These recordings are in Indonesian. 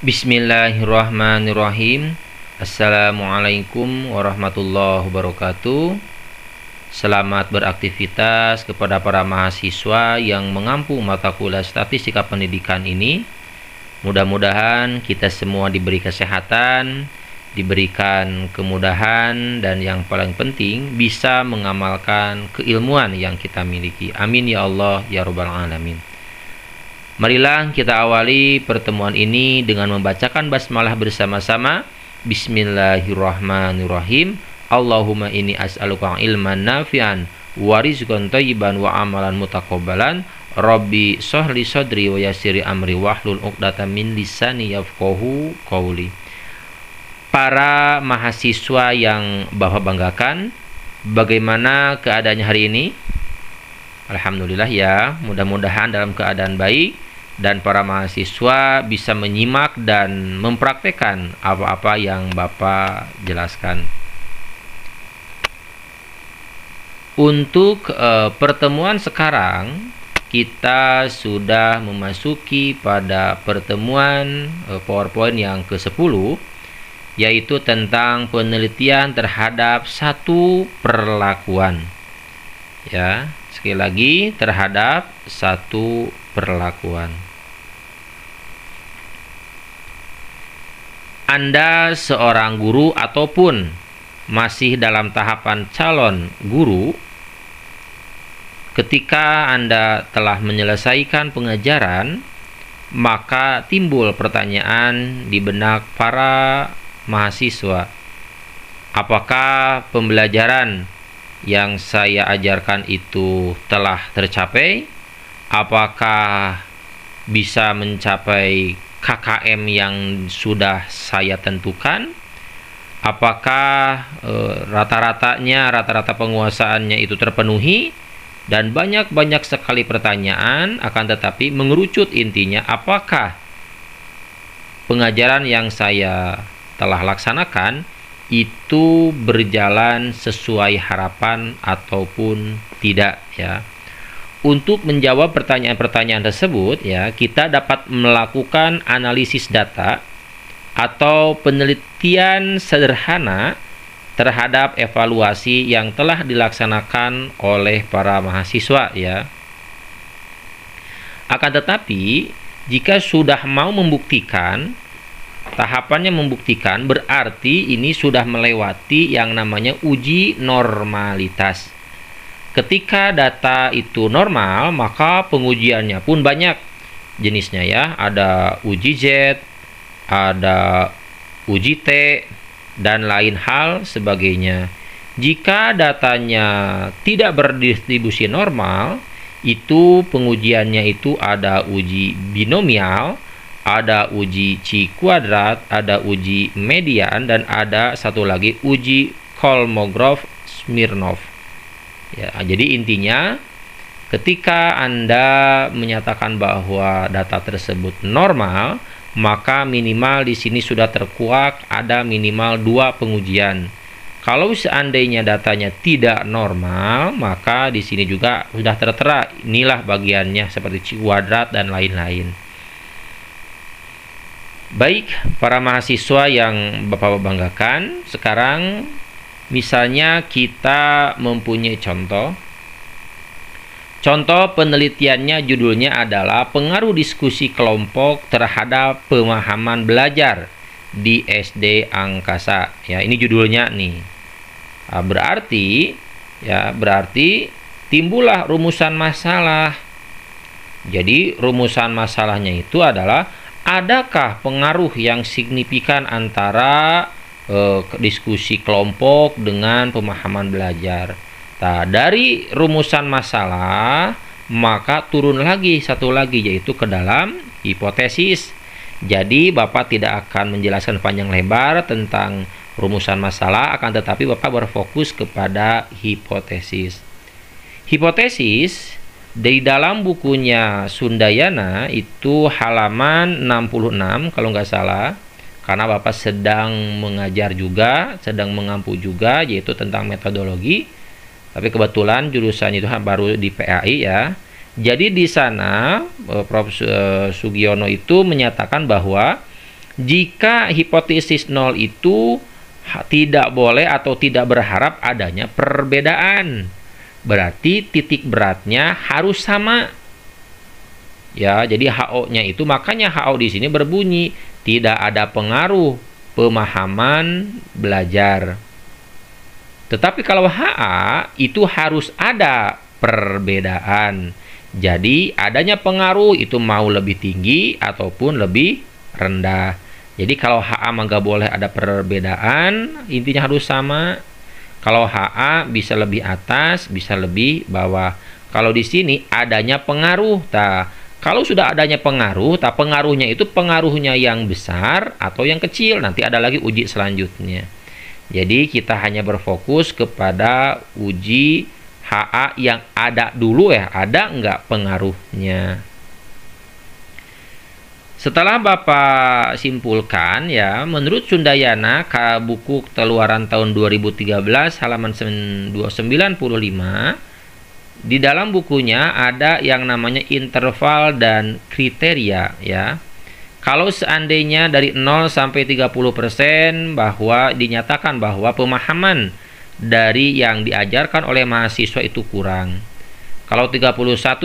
Bismillahirrahmanirrahim. Assalamualaikum warahmatullahi wabarakatuh. Selamat beraktivitas kepada para mahasiswa yang mengampu mata kuliah statistika pendidikan ini. Mudah-mudahan kita semua diberi kesehatan, diberikan kemudahan, dan yang paling penting bisa mengamalkan keilmuan yang kita miliki. Amin ya Allah ya Rabbal Alamin. Marilah kita awali pertemuan ini dengan membacakan basmalah bersama-sama. Bismillahirrahmanirrahim. Allahumma inni as'aluka ilman nafi'an wa rizqan thayyiban wa amalan mutaqabbalan. Rabbi shrahli sadri wa yassir amri wahlul 'uqdatam min lisani yafqahu qawli. Para mahasiswa yang Bapak banggakan, bagaimana keadaannya hari ini? Alhamdulillah ya, mudah-mudahan dalam keadaan baik dan para mahasiswa bisa menyimak dan mempraktekkan apa-apa yang Bapak jelaskan. Untuk pertemuan sekarang, kita sudah memasuki pada pertemuan PowerPoint yang ke-10, yaitu tentang penelitian terhadap satu perlakuan. Ya, sekali lagi, terhadap satu perlakuan. Anda seorang guru ataupun masih dalam tahapan calon guru, ketika Anda telah menyelesaikan pengajaran, maka timbul pertanyaan di benak para mahasiswa. Apakah pembelajaran yang saya ajarkan itu telah tercapai? Apakah bisa mencapai KKM yang sudah saya tentukan? Apakah rata-rata penguasaannya itu terpenuhi? Dan banyak sekali pertanyaan, akan tetapi mengerucut intinya, apakah pengajaran yang saya telah laksanakan itu berjalan sesuai harapan ataupun tidak, ya. Untuk menjawab pertanyaan-pertanyaan tersebut, ya, kita dapat melakukan analisis data atau penelitian sederhana terhadap evaluasi yang telah dilaksanakan oleh para mahasiswa, ya. Akan tetapi, jika sudah mau membuktikan, tahapannya membuktikan berarti ini sudah melewati yang namanya uji normalitas. Ketika data itu normal, maka pengujiannya pun banyak jenisnya, ya. Ada uji Z, ada uji T, dan lain hal sebagainya. Jika datanya tidak berdistribusi normal, itu pengujiannya itu ada uji binomial, ada uji chi kuadrat, ada uji median, dan ada satu lagi uji Kolmogorov-Smirnov. Ya, jadi intinya ketika Anda menyatakan bahwa data tersebut normal, maka minimal di sini sudah terkuak ada minimal 2 pengujian. Kalau seandainya datanya tidak normal, maka di sini juga sudah tertera inilah bagiannya seperti chi kuadrat dan lain-lain. Baik, para mahasiswa yang Bapak banggakan, sekarang misalnya kita mempunyai contoh penelitiannya, judulnya adalah pengaruh diskusi kelompok terhadap pemahaman belajar di SD Angkasa. Ya, ini judulnya nih. Berarti timbullah rumusan masalah. Jadi rumusan masalahnya itu adalah, adakah pengaruh yang signifikan antara diskusi kelompok dengan pemahaman belajar? Nah, dari rumusan masalah, maka turun lagi satu lagi, yaitu ke dalam hipotesis. Jadi Bapak tidak akan menjelaskan panjang lebar tentang rumusan masalah, akan tetapi Bapak berfokus kepada hipotesis. Hipotesis di dalam bukunya Sundayana itu halaman 66 kalau nggak salah, karena Bapak sedang mengajar juga, sedang mengampu juga, yaitu tentang metodologi. Tapi kebetulan jurusan itu baru di PAI, ya. Jadi di sana Prof. Sugiono itu menyatakan bahwa Jika hipotesis nol itu tidak boleh atau tidak berharap adanya perbedaan. Berarti titik beratnya harus sama. Ya, jadi HO-nya itu, makanya HO di sini berbunyi tidak ada pengaruh pemahaman belajar. Tetapi kalau HA itu harus ada perbedaan. Jadi adanya pengaruh itu mau lebih tinggi ataupun lebih rendah. Jadi kalau HA mah nggak boleh ada perbedaan, intinya harus sama. Kalau HA bisa lebih atas, bisa lebih bawah. Kalau di sini adanya pengaruh, kalau sudah adanya pengaruh, pengaruhnya itu pengaruhnya yang besar atau yang kecil. Nanti ada lagi uji selanjutnya. Jadi kita hanya berfokus kepada uji HA yang ada dulu ya, ada nggak pengaruhnya. Setelah Bapak simpulkan ya, menurut Sundayana, buku keluaran tahun 2013 halaman 295, di dalam bukunya ada yang namanya interval dan kriteria ya. Kalau seandainya dari 0 sampai 30% bahwa dinyatakan bahwa pemahaman dari yang diajarkan oleh mahasiswa itu kurang. Kalau 31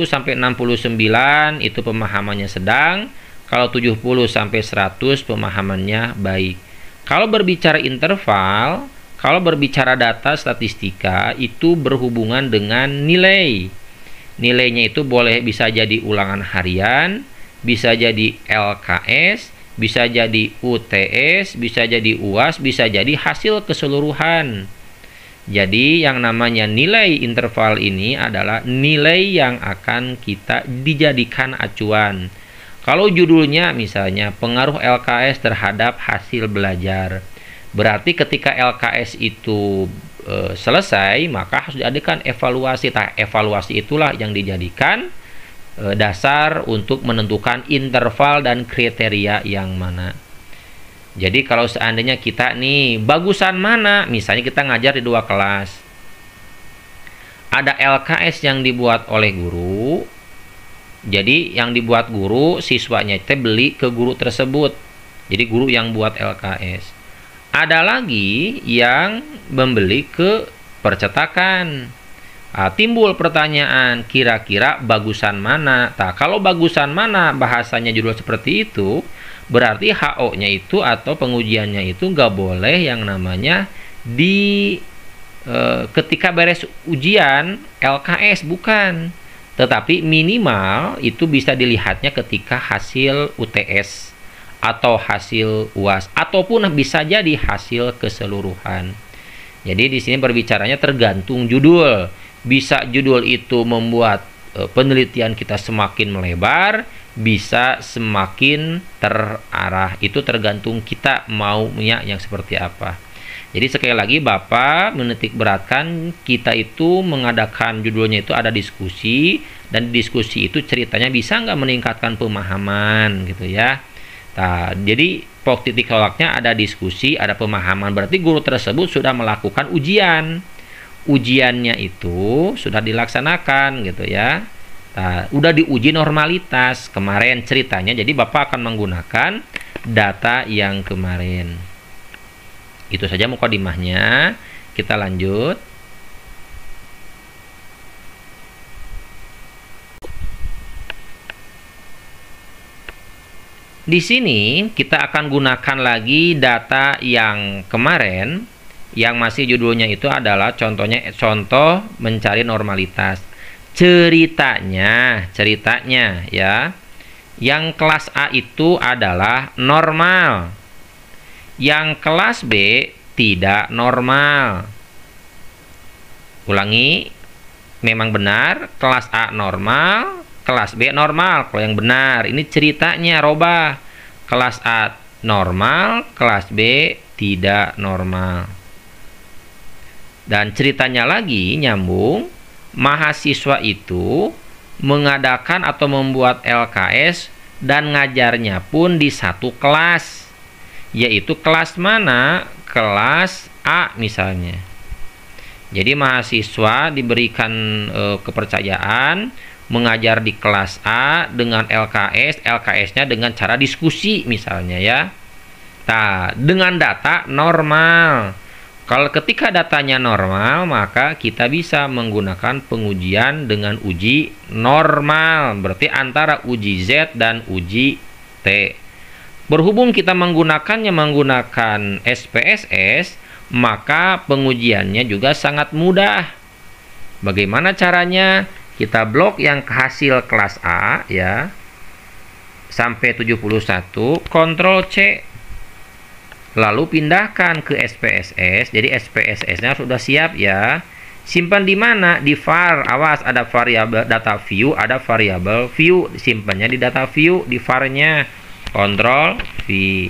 sampai 69 itu pemahamannya sedang, kalau 70 sampai 100 pemahamannya baik. Kalau berbicara interval, kalau berbicara data statistika itu berhubungan dengan nilai. Nilainya itu bisa jadi ulangan harian, bisa jadi LKS, bisa jadi UTS, bisa jadi UAS, bisa jadi hasil keseluruhan. Jadi yang namanya nilai interval ini adalah nilai yang akan kita dijadikan acuan. Kalau judulnya misalnya pengaruh LKS terhadap hasil belajar, berarti ketika LKS itu selesai, maka harus diadakan evaluasi. Evaluasi itulah yang dijadikan dasar untuk menentukan interval dan kriteria yang mana. Jadi kalau seandainya kita nih bagusan mana, misalnya kita ngajar di 2 kelas, ada LKS yang dibuat oleh guru, jadi yang dibuat guru, siswanya itu beli ke guru tersebut, jadi guru yang buat LKS. Ada lagi yang membeli ke percetakan. Timbul pertanyaan, kira-kira bagusan mana? Kalau bagusan mana bahasanya judul seperti itu, berarti HO-nya itu atau pengujiannya itu nggak boleh yang namanya ketika beres ujian LKS, bukan. Tetapi minimal itu bisa dilihatnya ketika hasil UTS atau hasil UAS, ataupun bisa jadi hasil keseluruhan. Jadi di sini berbicaranya tergantung judul. Bisa judul itu membuat penelitian kita semakin melebar, bisa semakin terarah. Itu tergantung kita maunya yang seperti apa. Jadi sekali lagi Bapak menitik beratkan, kita itu mengadakan judulnya itu ada diskusi, dan diskusi itu ceritanya bisa nggak meningkatkan pemahaman gitu ya. Jadi titik tolaknya ada diskusi, ada pemahaman, berarti guru tersebut sudah melakukan ujian. Ujiannya itu sudah dilaksanakan gitu ya. Udah diuji normalitas kemarin ceritanya, jadi Bapak akan menggunakan data yang kemarin. Itu saja mukadimahnya. Kita lanjut. Di sini kita akan gunakan lagi data yang kemarin, yang masih judulnya itu adalah contoh mencari normalitas. Ceritanya ya, yang kelas A itu adalah normal, yang kelas B tidak normal. Ulangi, memang benar kelas A normal, kelas B normal. Kalau yang benar ini ceritanya robah, kelas A normal, kelas B tidak normal. Dan ceritanya lagi nyambung, mahasiswa itu mengadakan atau membuat LKS dan ngajarnya pun di satu kelas, yaitu kelas mana? Kelas A misalnya. Jadi mahasiswa diberikan kepercayaan mengajar di kelas A dengan LKS, LKS-nya dengan cara diskusi misalnya ya. Dengan data normal. Kalau ketika datanya normal, maka kita bisa menggunakan pengujian dengan uji normal. Berarti antara uji Z dan uji T. Berhubung kita menggunakannya menggunakan SPSS, maka pengujiannya juga sangat mudah. Bagaimana caranya? Kita blok yang hasil kelas A ya, sampai 71, Ctrl C. Lalu pindahkan ke SPSS. Jadi SPSS-nya sudah siap ya. Simpan di mana? Di var. Awas, ada variabel data view, ada variabel view. Simpannya di data view, di var-nya. Ctrl V.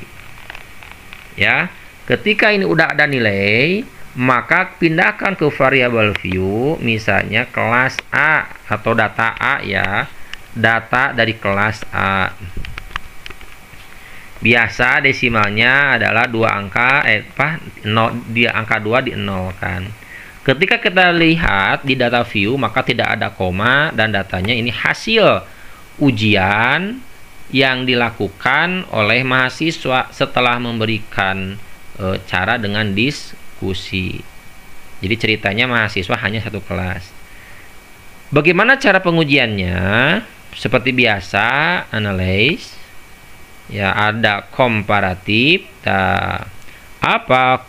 Ya. Ketika ini udah ada nilai, maka pindahkan ke variabel view, misalnya kelas A atau data A ya. Data dari kelas A. Biasa desimalnya adalah 2 angka, angka 2 dienolkan. Ketika kita lihat di data view, maka tidak ada koma dan datanya ini hasil ujian yang dilakukan oleh mahasiswa setelah memberikan cara dengan diskusi. Jadi ceritanya mahasiswa hanya satu kelas. Bagaimana cara pengujiannya? Seperti biasa, analyze. Ya, ada komparatif.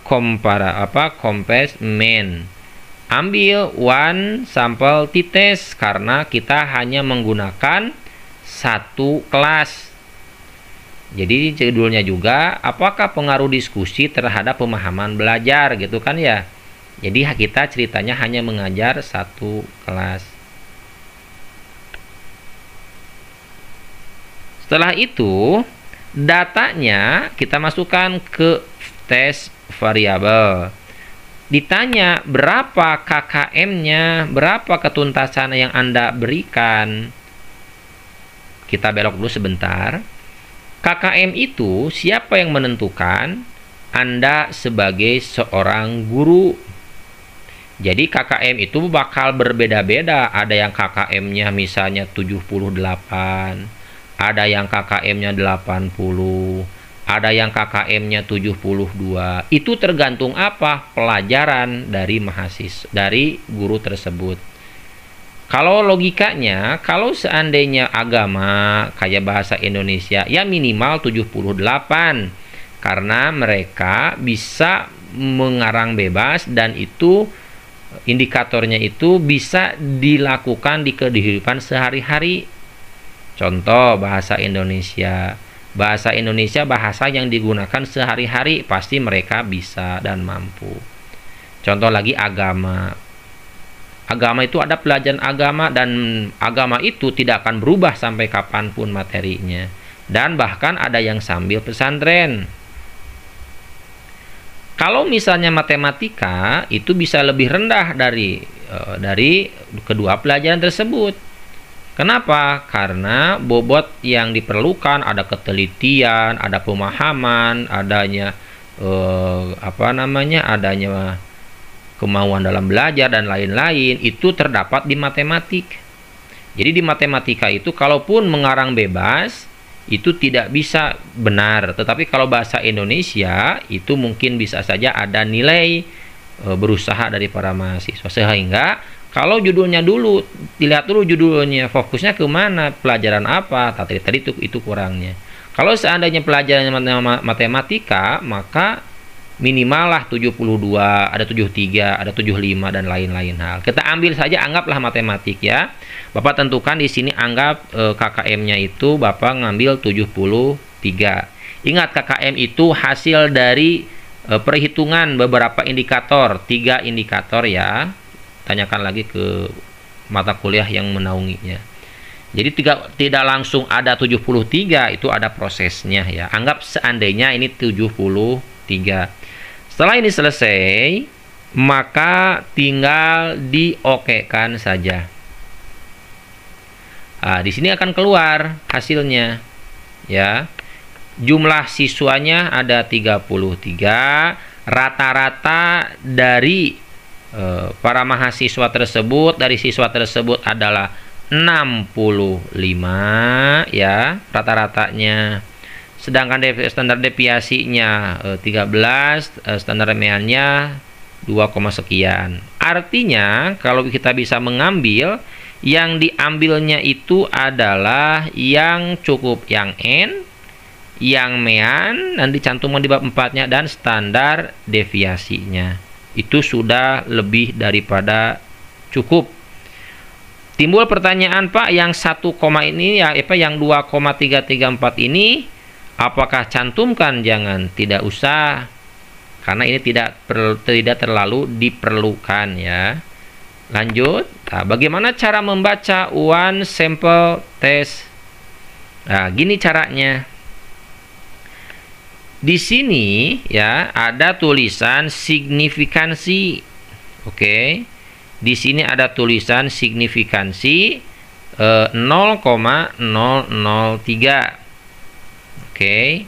Compare main. Ambil one sampel t-test karena kita hanya menggunakan satu kelas. Jadi judulnya juga apakah pengaruh diskusi terhadap pemahaman belajar gitu kan ya. Jadi kita ceritanya hanya mengajar satu kelas. Setelah itu datanya kita masukkan ke tes variabel. Ditanya berapa KKM-nya, berapa ketuntasan yang Anda berikan. Kita belok dulu sebentar. KKM itu siapa yang menentukan? Anda sebagai seorang guru. Jadi KKM itu bakal berbeda-beda. Ada yang KKM-nya misalnya 78, ada yang KKM-nya 80, ada yang KKM-nya 72. Itu tergantung apa? Pelajaran dari mahasiswa, dari guru tersebut. Kalau logikanya, kalau seandainya agama kayak bahasa Indonesia, ya minimal 78. Karena mereka bisa mengarang bebas dan itu indikatornya itu bisa dilakukan di kehidupan sehari-hari. Contoh bahasa Indonesia. Bahasa Indonesia bahasa yang digunakan sehari-hari, pasti mereka bisa dan mampu. Contoh lagi agama. Agama itu ada pelajaran agama dan agama itu tidak akan berubah sampai kapanpun materinya. Dan bahkan ada yang sambil pesantren. Kalau misalnya matematika itu bisa lebih rendah dari kedua pelajaran tersebut. Kenapa? Karena bobot yang diperlukan ada ketelitian, ada pemahaman, adanya adanya kemauan dalam belajar dan lain-lain itu terdapat di matematik. Jadi di matematika itu kalaupun mengarang bebas itu tidak bisa benar, tetapi kalau bahasa Indonesia itu mungkin bisa saja ada nilai berusaha dari para mahasiswa. Sehingga kalau judulnya dulu, dilihat dulu judulnya, fokusnya ke mana, pelajaran apa, tadi itu kurangnya. Kalau seandainya pelajaran matematika, maka minimal lah 72, ada 73, ada 75 dan lain-lain hal. Kita ambil saja, anggaplah matematik ya. Bapak tentukan di sini anggap KKM-nya itu Bapak ngambil 73. Ingat KKM itu hasil dari perhitungan beberapa indikator, 3 indikator ya. Tanyakan lagi ke mata kuliah yang menaunginya. Jadi tidak langsung ada 73, itu ada prosesnya ya. Anggap seandainya ini 73. Setelah ini selesai, maka tinggal di-okekan saja. Nah, di sini akan keluar hasilnya ya. Jumlah siswanya ada 33, rata-rata dari para mahasiswa tersebut, dari siswa tersebut adalah 65 ya, rata-ratanya. sedangkan standar deviasinya 13, standar remeannya 2, sekian. Artinya kalau kita bisa mengambil, yang diambilnya itu adalah yang cukup, yang N, yang mean, dan dicantumkan di bab 4-nya, dan standar deviasinya. Itu sudah lebih daripada cukup. Timbul pertanyaan, Pak, yang 1, ini ya, yang 2,334 ini apakah cantumkan? Jangan, tidak usah, karena ini tidak terlalu diperlukan ya. Lanjut. Nah, bagaimana cara membaca one sample test? Nah, gini caranya. Di sini ya ada tulisan signifikansi. Oke. Di sini ada tulisan signifikansi 0,003. Oke.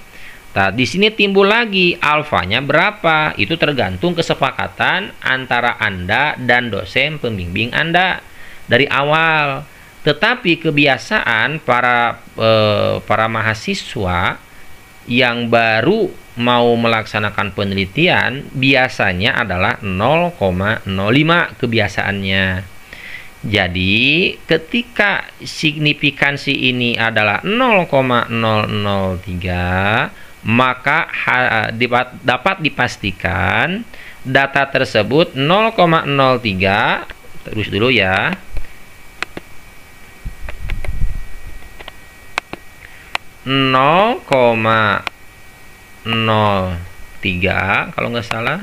Nah, di sini timbul lagi alfanya berapa? Itu tergantung kesepakatan antara Anda dan dosen pembimbing Anda dari awal. Tetapi kebiasaan para mahasiswa yang baru mau melaksanakan penelitian biasanya adalah 0,05 kebiasaannya. Jadi ketika signifikansi ini adalah 0,003, maka dapat dipastikan data tersebut 0,03, terus dulu ya, 0,03 kalau nggak salah,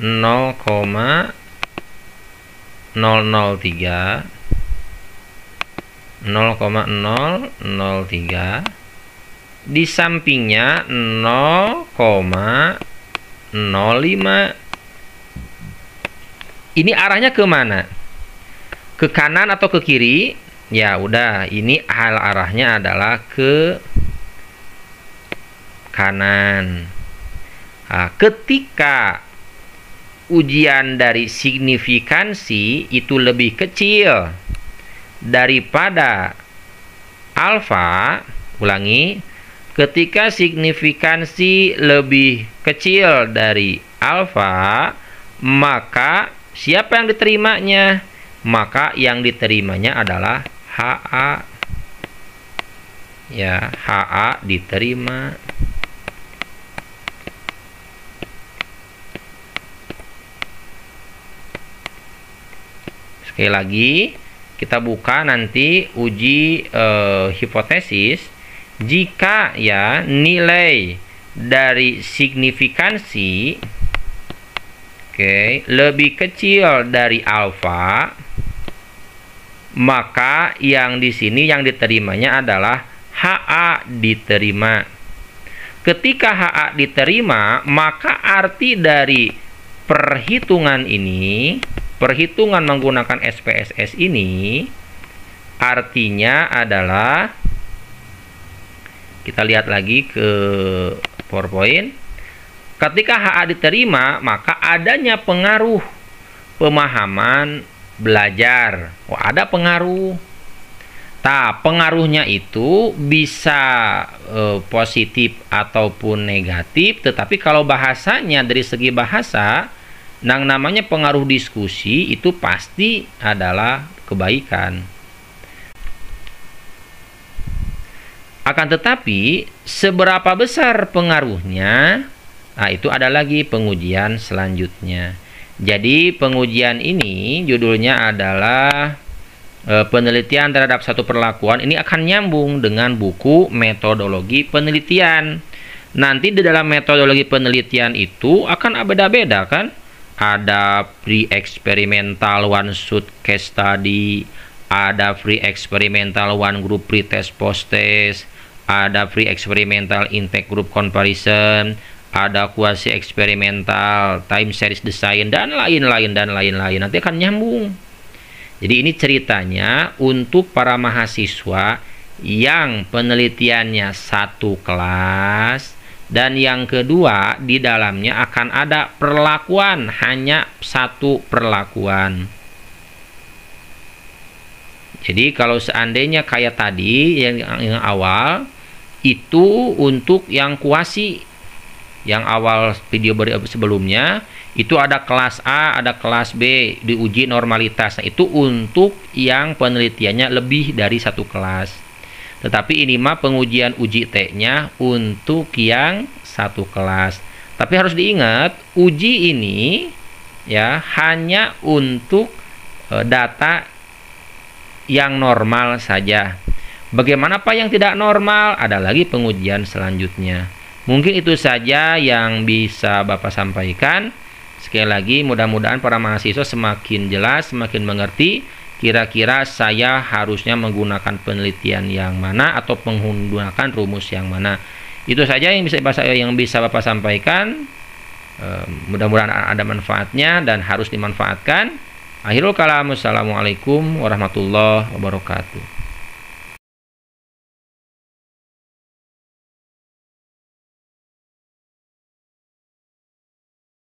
0,003 di sampingnya 0,05. Ini arahnya ke mana? Ke kanan atau ke kiri? Ya udah, ini arahnya adalah ke kanan. Nah, ketika ujian dari signifikansi itu lebih kecil daripada alfa, ulangi, ketika signifikansi lebih kecil dari alfa, maka siapa yang diterimanya? Maka yang diterimanya adalah HA. Ya, HA diterima. Sekali lagi, kita buka nanti uji hipotesis. Jika ya nilai dari signifikansi lebih kecil dari alfa, maka yang di sini yang diterimanya adalah HA diterima. Ketika HA diterima, maka arti dari perhitungan ini, perhitungan menggunakan SPSS ini, artinya adalah, kita lihat lagi ke PowerPoint. Ketika HA diterima, maka adanya pengaruh pemahaman belajar. Ada pengaruh. Nah, pengaruhnya itu bisa positif ataupun negatif. Tetapi kalau bahasanya dari segi bahasa, yang namanya pengaruh diskusi itu pasti adalah kebaikan. Akan tetapi, seberapa besar pengaruhnya, nah itu ada lagi pengujian selanjutnya. Jadi, pengujian ini judulnya adalah penelitian terhadap satu perlakuan. Ini akan nyambung dengan buku metodologi penelitian. Nanti di dalam metodologi penelitian itu akan beda-beda kan? Ada pre-experimental one shot case study, ada pre-experimental one group pre-test post-test, ada pre-experimental intake group comparison, ada quasi-eksperimental time series design, dan lain-lain. Nanti akan nyambung. Jadi ini ceritanya untuk para mahasiswa yang penelitiannya satu kelas, dan yang kedua di dalamnya akan ada perlakuan, hanya satu perlakuan. Jadi kalau seandainya kayak tadi yang awal, Itu untuk yang kuasi. Yang awal video sebelumnya itu ada kelas A, ada kelas B, diuji normalitas. Nah, itu untuk yang penelitiannya lebih dari satu kelas. Tetapi ini mah pengujian uji T-nya untuk yang satu kelas. Tapi harus diingat, uji ini ya hanya untuk data yang normal saja. Bagaimana Pak yang tidak normal? Ada lagi pengujian selanjutnya. Mungkin itu saja yang bisa Bapak sampaikan. Sekali lagi, mudah-mudahan para mahasiswa semakin jelas, semakin mengerti kira-kira saya harusnya menggunakan penelitian yang mana atau menggunakan rumus yang mana. Itu saja yang bisa Bapak sampaikan. Mudah-mudahan ada manfaatnya dan harus dimanfaatkan. Akhirul kalam, assalamualaikum warahmatullahi wabarakatuh.